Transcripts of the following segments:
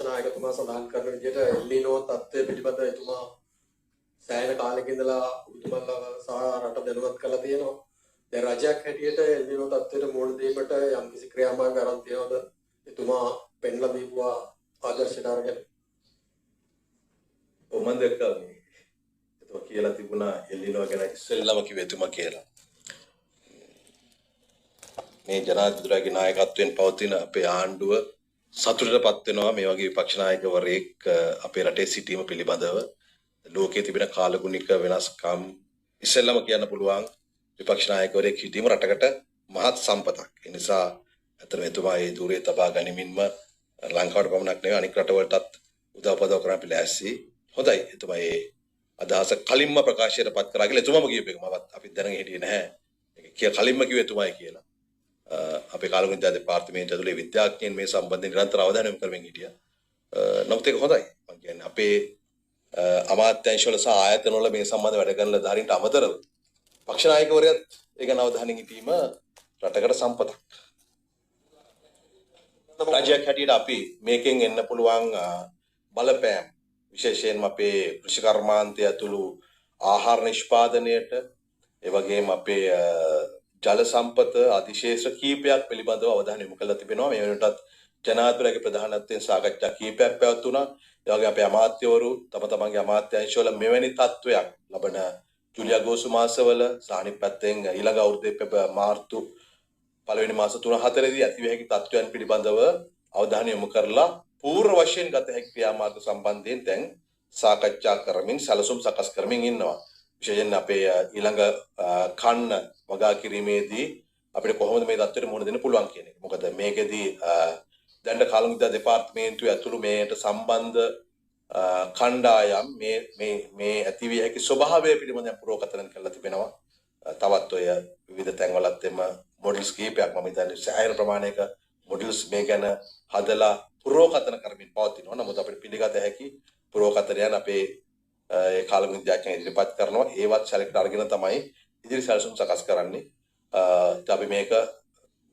විපක්ෂ නායකතුමා සඳහන් කරන විදිහට එල්නිනෝ තත්ත්වය පිළිබඳව එතුමා සෑහෙන කාලෙක ඉඳලා උතුමන්ලා සහ රට දැනුවත් කරලා තියෙනවා. දැන් රජයක් හැටියට එල්නිනෝ තත්ත්වයට මුහුණ දීමට යම්කිසි ක්‍රියාමාර්ග අරන් තියනවද? එතුමා පෙන්ලා දීපුවා ආදර්ශයට අරගෙන. මම දැක්කා මේ එතුමා කියලා තිබුණා එල්නිනෝ ගැන ඉස්සෙල්ලාම කිව්වේ එතුමා කියලා. මේ ජනාධිපතිතුමාගේ නායකත්වයෙන් පවතින අපේ ආණ්ඩුව සතුටටපත් වෙනවා මේ වගේ විපක්ෂ නායකවරයෙක් අපේ රටේ සිටීම පිළිබඳව. ලෝකයේ තිබෙන කාලගුණික වෙනස්කම් ඉස්සෙල්ලාම කියන්න පුළුවන් විපක්ෂ නායකවරයෙක් හිටීම රටකට මහත් සම්පතක්. ඒ නිසා අතන එතුමා ඒ ධූරයේ තබා ගනිමින්ම ලංකාවට පමණක් නෙවෙයි අනික් රටවලටත් උදව් කරන්න අපි ලෑස්ති. හොඳයි. එතුමා ඒ අදහස කලින්ම ප්‍රකාශයටපත් කරා කියලා එතුමාම කියපු එක මමත් අපි දැනගෙන හිටියේ නැහැ. ඒක කලින්ම කිව්වේ එතුමායි කියලා. අපේ කාලගුණ දෙපාර්තමේන්තුව ඇතුලේ විද්‍යාඥයන් මේ සම්බන්ධයෙන් නිරන්තර අවධානය යොමු කරමින් හිටියා. නමුත් ඒක හොඳයි. මම කියන්නේ අපේ අමාත්‍යාංශවල සහ ආයතනවල මේ සම්බන්ධ වැඩ කරන ධාරීන්ට අමතරව පක්ෂ නායකවරයාත් ඒ ගැන අවධානය යොමු රටකට සම්පතක්. රාජ්‍යයක් හැටියට අපි මේකෙන් එන්න පුළුවන් බලපෑම් විශේෂයෙන්ම අපේ කෘෂි කර්මාන්තය ඇතුළු ආහාර නිෂ්පාදනයට ඒ වගේම අපේ ජල සම්පත අධිශේෂ කීපයක් පිළිබඳව අවධානය යොමු කරලා තිබෙනවා. මේ වෙනකොටත් ජනාධිපතිගේ ප්‍රධානත්වයෙන් සාකච්ඡා කීපයක් පැවැත්වුණා. ඒ වගේ අපේ අමාත්‍යවරු තම තමන්ගේ අමාත්‍යාංශවල මෙවැනි තත්වයක් ලබන ජූලි අගෝස්තු මාසවල සාහනි පැත්තෙන් ඊළඟ අවුරුද්දේ මාර්තු පළවෙනි මාස 3-4 දී ඇතිවිය හැකි තත්වයන් පිළිබඳව අවධානය යොමු කරලා පූර්ව වශයෙන් ගත හැකි ක්‍රියාමාර්ග සම්බන්ධයෙන් දැන් සාකච්ඡා කරමින් සැලසුම් සකස් කරමින් ඉන්නවා. විශේෂයෙන් අපේ ඊළඟ කන්න වගා කිරීමේදී අපිට කොහොමද මේ தත්ත්වෙට මුහුණ දෙන්න පුළුවන් කියන එක. මොකද මේකෙදී දැන් කාලගුණ දෙපාර්තමේන්තුව ඇතුළු මේට සම්බන්ධ කණ්ඩායම් මේ ඇතිවිය හැකි ස්වභාවය පිළිබඳව පුරෝකථන කරලා තිබෙනවා. තවත් ඔය විවිධ තැන්වලත් එම මොඩල්ස් කීපයක් මම හිතන්නේ සෑහෙන ප්‍රමාණයක මොඩල්ස් මේ ගැන හදලා පුරෝකථන කරමින් පවතිනවා. නමුත් අපිට පිළිගත හැකි පුරෝකථනයන් අපේ ඒ කාලගුණ විද්‍යාඥයන් ඉදිරිපත් කරනවා. ඒවත් සැලකට අරගෙන තමයි ඉදිරි සැලසුම් සකස් කරන්නේ. අපි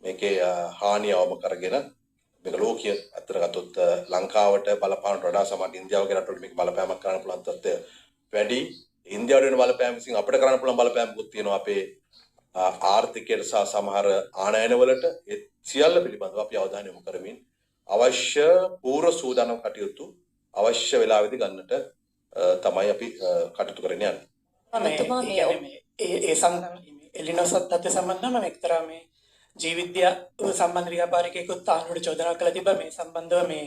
මේකේ හානිය අවම කරගෙන මේක ලෝකීය අතර ගත්තොත් ලංකාවට බලපාන වඩා සමහර ඉන්දියාව වගේ රටවල මේක බලපෑමක් කරන්න පුළුවන් තත්ත්වය වැඩි. ඉන්දියාවට වෙන බලපෑම විසින් අපිට කරන්න පුළුවන් බලපෑමකුත් තියෙනවා අපේ ආර්ථිකයට සහ සමහර ආනයනවලට. ඒ සියල්ල පිළිබඳව අපි අවධානය යොමු කරමින් අවශ්‍ය පූර්ව සූදානම් කටයුතු අවශ්‍ය වෙලාවෙදී ගන්නට තමයි අපි කටයුතු කරගෙන යන්නේ. ඒ එලිනෝ සත්‍යත්‍ය සම්බන්ධව එක්තරා මේ ජීවිද්‍ය සම්බන්ධ ව්‍යාපාරිකයෙකුත් ආණ්ඩුවට චෝදනා කළා තිබ්බා මේ සම්බන්ධව මේ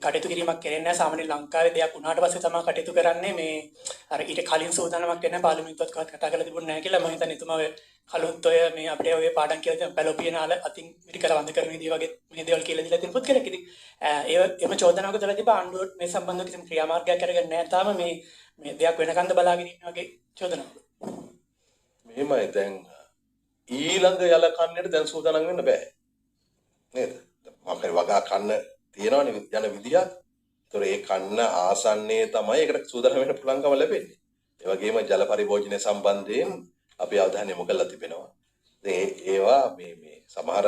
කටයුතු කිරීමක් කරන්නේ නැහැ. සාමාන්‍ය ලංකාවේ දෙයක් වුණාට පස්සේ තමයි කටයුතු කරන්නේ. මේ අර ඊට කලින් සූදානමක් වෙන්න පාර්ලිමේන්තුවත් කතා කරලා තිබුණේ නැහැ කියලා මම හිතන්නේ එතුමා කලොත් ඔය මේ අපිට ඔය පාඩම් කියලා තියෙන පැලොපියනාල අතින් මිරිකල වඳ කරන විදිහ වගේ මේ දේවල් කියලා දීලා තියෙන පොත් කියලා. ඉතින් එම චෝදනාවක දාලා තිබ්බා ආණ්ඩුවට මේ සම්බන්ධව කිසිම ක්‍රියාමාර්ගයක් අරගෙන නැහැ. තාම මේ දෙයක් වෙනකන්ද බලාගෙන ඉන්න වගේ චෝදනාවක්. මෙහෙමයි දැන් ඊළඟ යල කන්නට දැන් සූදානම් වෙන්න බෑ නේද? මොකද වගා කන්න තියෙනවනේ යන විදියක්. ඒතොර ඒ කන්න ආසන්නයේ තමයි ඒකට සූදානම් වෙන්න පුළුවන්කම ලැබෙන්නේ. ඒ වගේම ජල පරිභෝජනය සම්බන්ධයෙන් අපි අවධානය යොමු කරලා තිබෙනවා. ඉතින් ඒවා මේ සමහර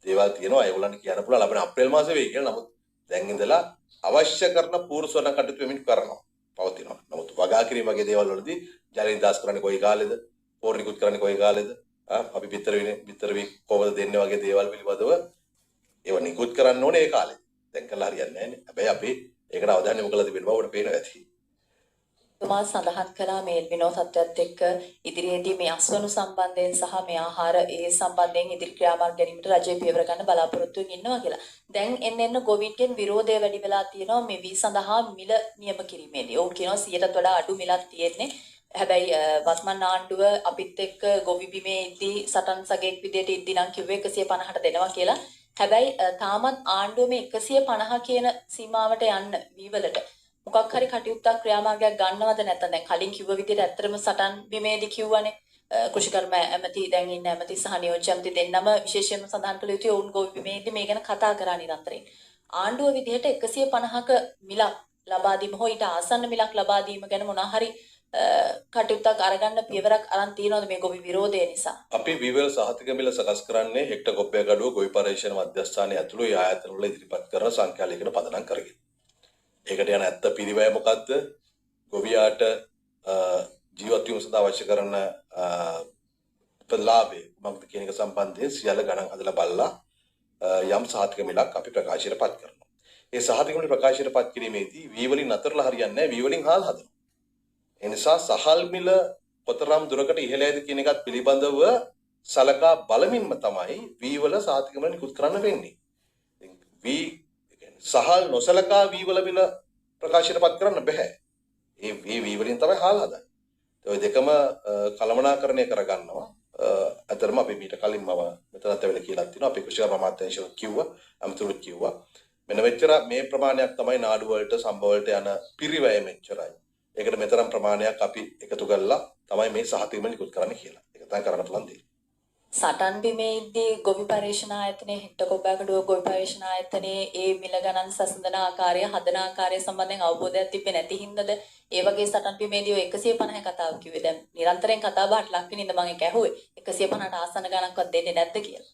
දේවල් තියෙනවා ඒගොල්ලන්ට කියන්න පුළුවන් ලබන අප්‍රේල් මාසෙ වෙයි කියලා. නමුත් දැන් ඉඳලා අවශ්‍ය කරන පූර්ව සොරණ කටයුතු වෙමින් කරනවා. පවතිනවා. නමුත් වගා කිරීම වගේ දේවල් වලදී ජල නිදහස් කරන්නේ කොයි කාලෙද? පෝර නිකුත් කරන්නේ කොයි කාලෙද? අපි පිටර වී කොහොමද දෙන්නේ වගේ දේවල් පිළිබඳව ඒව නිකුත් කරන්න ඕනේ ඒ කාලේ. දැන් කළා හරියන්නේ නැහැ නේ. හැබැයි අපි ඒකට අවධානය යොමු කරලා තිබෙන බව අපිට පේනවා ඇති. තුමා සඳහන් කළා මේ එල්නිනෝ තත්ත්වයත් එක්ක ඉදිරියේදී මේ අස්වනු සම්බන්ධයෙන් සහ මේ ආහාර ඒ සම්බන්ධයෙන් ඉදිරි ක්‍රියාමාර්ග ගැනීමට රජය පියවර ගන්න බලාපොරොත්තු වෙමින් ඉන්නවා කියලා. දැන් එන්න ගොවින්ගෙන් විරෝධය වැඩි වෙලා තියෙනවා මේ වී සඳහා මිල නියම කිරීමේදී. ඔවුන් කියනවා 100ට වඩා අඩු මිලක් තියෙන්නේ. හැබැයි වත්මන් ආණ්ඩුව අපිත් එක්ක ගොවි බිමේදී සටන් සගයෙක් විදියට ඉද්දි නම් කිව්වේ 150ට දෙනවා කියලා. හැබැයි තාමත් ආණ්ඩුව මේ 150 කියන සීමාවට යන්න වීවලට මොකක් හරි කටයුත්තක් ක්‍රියාමාර්ගයක් ගන්නවද නැත්නම් දැන් කලින් කිව්ව විදිහට ඇත්තටම සටන් බිමේදී කිව්වනේ කෘෂිකර්ම ඇමති දැන් ඉන්න ඇමති සහ නියෝජ්‍ය ඇමති දෙන්නම විශේෂයෙන්ම සඳහන් කළ යුතුයි ඔවුන් ගොවි බිමේදී මේ ගැන කතා කරා නිරන්තරයෙන්. ආණ්ඩුව විදිහට 150ක මිලක් ලබා දීම හෝ ඊට ආසන්න මිලක් ලබා දීම ගැන මොනවා හරි කටයුත්තක් අරගන්න පියවරක් අරන් තියනවද මේ ගොවි විරෝධය නිසා? අපි විවර සහතික මිල සකස් කරන්නේ හෙක්ටර් කොප්පයකඩුව ගොවි පරීක්ෂණ මධ්‍යස්ථානයේ ඇතුළු ආයතන වල ඉදිරිපත් කරන සංඛ්‍යාලයකට පදනම් කරගෙන. ඒකට යන ඇත්ත පිරිවැය මොකද්ද? ගොවියාට ජීවත් වීම සඳහා අවශ්‍ය කරන ප්‍රලාභය මොකක්ද කියන එක සම්බන්ධයෙන් සියල්ල ගණන් හදලා බලලා යම් සහතික මිලක් අපි ප්‍රකාශයට පත් කරනවා. ඒ සහතික මිල ප්‍රකාශයට පත් කිරීමේදී වී වලින් අතරලා හරියන්නේ නැහැ, වී වලින් හාල් හදනවා. ඒ නිසා සහල් මිල කොතරම් දුරකට ඉහළ යයිද කියන එකත් පිළිබඳව සලකා බලමින්ම තමයි වී වල සහතික මිල නිකුත් කරන්න වෙන්නේ. වී සහල් නොසලකා වී වල මිල ප්‍රකාශයට පත් කරන්න බෑ. ඒ වී වලින් තමයි හාල් හදන්නේ. ඒ දෙකම කළමනාකරණය කරගන්නවා. අතරම අපි මීට කලින් මම මෙතනත් වෙල කියලා තිනවා අපි කුෂිකර්ම අමාත්‍යාංශය කිව්වා අමතුරුත් කිව්වා මෙන්න මෙච්චර මේ ප්‍රමාණයක් තමයි නාඩු වලට සම්භව වලට යන පිරිවැය මෙච්චරයි. ඒකට මෙතරම් ප්‍රමාණයක් අපි එකතු කරලා තමයි මේ සහතිකම නිකුත් කරන්න කියලා. ඒක තමයි කරන්න පුළුවන් දේ. සටන් බිමේදී ගොවි පරීක්ෂණ ආයතනයේ හිට්ටකොබ්බෑකඩුව ගොවි පරීක්ෂණ ආයතනයේ ඒ මිල ගණන් සසඳන ආකාරය හදන ආකාරය සම්බන්ධයෙන් අවබෝධයක් තිබෙන්නේ නැති හින්දාද ඒ වගේ සටන් බිමේදී ඔය 150 කතාව කිව්වේ. දැන් නිරන්තරයෙන් කතා බහට ලක් වෙන ඉඳ මම ඒක ඇහුවේ 150ට ආසන්න ගණන්වත් දෙන්නේ නැද්ද කියලා.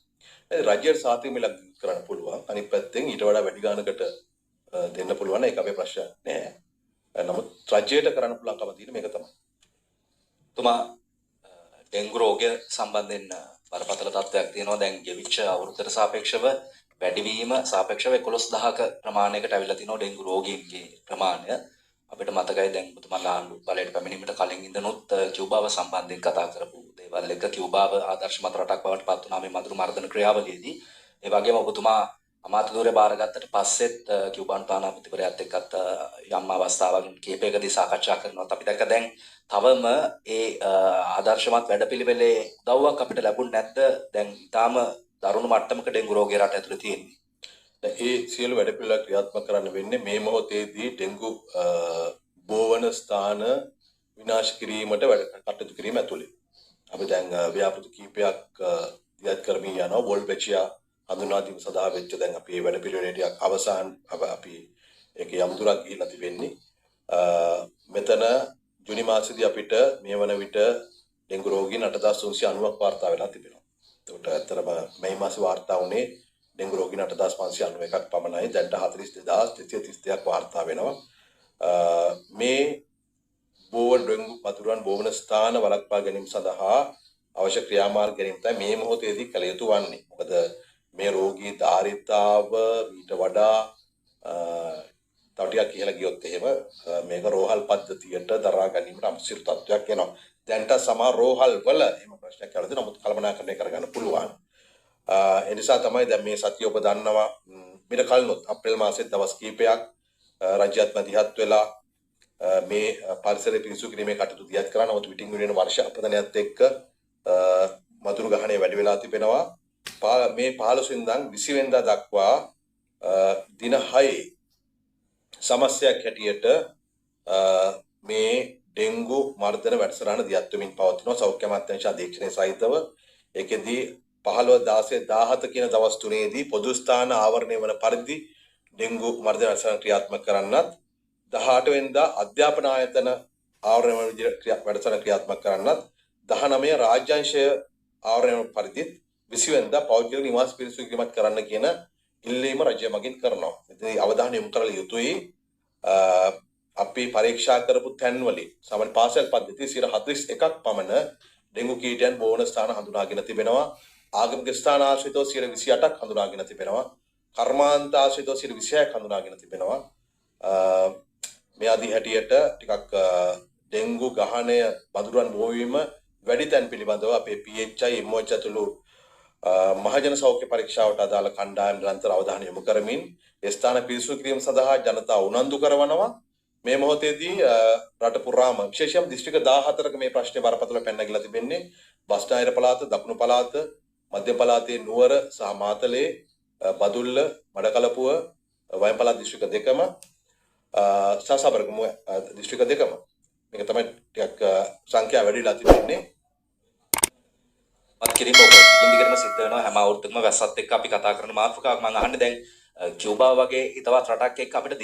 රජයට සහතික මිලක් කරන්න පුළුවන්. අනිත් පැත්තෙන් ඊට වඩා වැඩි ගානකට දෙන්න පුළුවන්. ඒක අපේ ප්‍රශ්න නෑ. නමුත් රජයට කරන්න පුළුවන්කම තියෙන මේක තමයි. තුමා ඩෙන්ගු රෝගය සම්බන්ධයෙන් බරපතල තත්ත්වයක් තියෙනවා. දැන් ගෙවිච්ච අවුරුද්දට සාපේක්ෂව වැඩිවීම සාපේක්ෂව 11000ක ප්‍රමාණයකට අවිලා තිනවා ඩෙන්ගු රෝගීන්ගේ ප්‍රමාණය. අපිට මතකයි දැන් ඔබතුමාලා ආණ්ඩු බලයට පැමිණීමට කලින් ඉඳනුත් කියුබාව සම්බන්ධයෙන් කතා කරපු දේවල් එක කියුබාව ආදර්ශමත් රටක් බවට පත් වුණා මේ මදුරු මර්දන ක්‍රියාවලියේදී. ඒ වගේම ඔබතුමා අමාත්‍යධූරය බාරගත්තට පස්සෙත් කියුබාන් තානාපතිවරයාත් එක්කත් යම් අවස්ථාවක කීපයකදී සාකච්ඡා කරනවත් අපි දැක්ක දැන් තවම ඒ ආදර්ශමත් වැඩපිළිවෙලේ උදව්වක් අපිට ලැබුණ නැද්ද? දැන් ඊටාම දරුණු මට්ටමක ඩෙන්ගු රෝගය රට ඇතුලේ තියෙන්නේ. ඒ සියලු වැඩපිළිවෙල ක්‍රියාත්මක කරන්න වෙන්නේ මේ මොහොතේදී ඩෙන්ගු බෝවන ස්ථාන විනාශ කිරීමට වැඩ කටයුතු කිරීම ඇතුළේ. අපි දැන් ව්‍යාපෘති කීපයක් ඉදිරිපත් කරමින් යනවා. වෝල්බෙචියා හඳුනා දීම සඳහා වෙච්ච දැන් අපි මේ වැඩපිළිවෙලේ අවසාන අපි ඒක යම් දුරක් ගිහිල්ලා තිබෙන්නේ. මෙතන ජුනි මාසෙදී අපිට මේ වන විට ඩෙන්ගු රෝගීන් 8390ක් වාර්තා වෙලා තිබෙනවා. ඒකට ඇත්තටම මේ මාසේ වාර්තා වුණේ ඩෙන්ගු රෝගීන් 8591ක් පමණයි. දැන් 42332ක් වාර්තා වෙනවා. මේ බෝවන ඩෙන්ගු මතුරුවන් බෝවන ස්ථාන වළක්වා ගැනීම සඳහා අවශ්‍ය ක්‍රියාමාර්ග ගැනීම තමයි මේ මොහොතේදී කළ යුතු වන්නේ. මොකද මේ රෝගී ධාරිතාව ඊට වඩා තව ටිකක් ඉහළ ගියොත් එහෙම මේක රෝහල් පද්ධතියට දරා ගැනීමට අමුසිරු තත්ත්වයක් එනවා. දැන්ට සමහර රෝහල් වල එහෙම ප්‍රශ්නයක් කරලා නමුත් කළමනාකරණය කරගන්න පුළුවන්. ඒ නිසා තමයි දැන් මේ සතිය ඔබ දන්නවා මිට කලිනුත් අප්‍රේල් මාසයේ දවස් කිහිපයක් රාජ්‍යත් මැදිහත් වෙලා මේ පරිසරය පිරිසුදු කිරීමේ කටයුතු දියත් කරා. නමුත් විටින් විට වර්ෂ අපතනයත් එක්ක මදුරු ගහණය වැඩි වෙලා තිබෙනවා. මේ 15 වෙනිදා 20 වෙනිදා දක්වා දින 6 සමස්තයක් හැටියට මේ ඩෙන්ගු මර්ධන වැඩසටහන දියත් වෙමින් පවතිනවා. සෞඛ්‍ය අමාත්‍යාංශ අධීක්ෂණය සහිතව ඒකෙදී 15 16 17 කියන දවස් තුනේදී පොදු ස්ථාන ආවරණය වන පරිදි ඩෙන්ගු මර්ධන වැඩසටහන ක්‍රියාත්මක කරන්නත් 18 වෙනිදා අධ්‍යාපන ආයතන ආවරණය වන වැඩසටහන ක්‍රියාත්මක කරන්නත් 19 රාජ්‍යාංශය ආවරණය වන පරිදි 20 වෙනිදා පෞද්ගලික නිවාස පිරිසුදු කිරීමක් කරන්න කියන ඉල්ලීම රජය මගින් කරනවා. ඉතින් අවධානය යොමු කරලා යුතුයි. අපි පරීක්ෂා කරපු තැන්වලින් සාමාන්‍ය පාසල් පද්ධතිය 41ක් පමණ ඩෙන්ගු කීටයන් බෝවන ස්ථාන හඳුනාගෙන තිබෙනවා. ආගමික ස්ථාන ආශ්‍රිතව 28ක් හඳුනාගෙන තිබෙනවා. කර්මාන්ත ආශ්‍රිතව 26ක් හඳුනාගෙන තිබෙනවා. මේ ආදී හැටියට ටිකක් ඩෙන්ගු ගහණය මදුරුවන් බෝවීම වැඩි තැන් පිළිබඳව අපේ PHI MOH ඇතුළු මහජන සෞඛ්‍ය පරීක්ෂාවට අදාළ කණ්ඩායම් නිරන්තර අවධානය යොමු කරමින් ඒ ස්ථාන පිරිසුදු කිරීම සඳහා ජනතාව උනන්දු කරනවා. මේ මොහොතේදී රට පුරාම විශේෂයෙන්ම දිස්ත්‍රික්ක 14ක මේ ප්‍රශ්නේ බරපතල පැන නැගිලා තිබෙන්නේ. බස්නාහිර පළාත, දකුණු පළාත, මධ්‍ය පළාතේ නුවර සහ මාතලේ, බදුල්ල, මඩකලපුව, වයඹ පළාත් දිස්ත්‍රික්ක දෙකම සහ සබරගමු දිස්ත්‍රික්ක දෙකම. මේක තමයි ටිකක් සංඛ්‍යාව වැඩිලා තිබෙන්නේ. මත් කිරීම ඔබ ඉන්දිකරම සිද්ධ වෙනවා හැම අවුරුද්දකම වැස්සත් එක්ක අපි කතා කරන මාතෘකාවක් මම අහන්නේ දැන් කියුබා වගේ හිතවත් රටක් එක්ක අපිට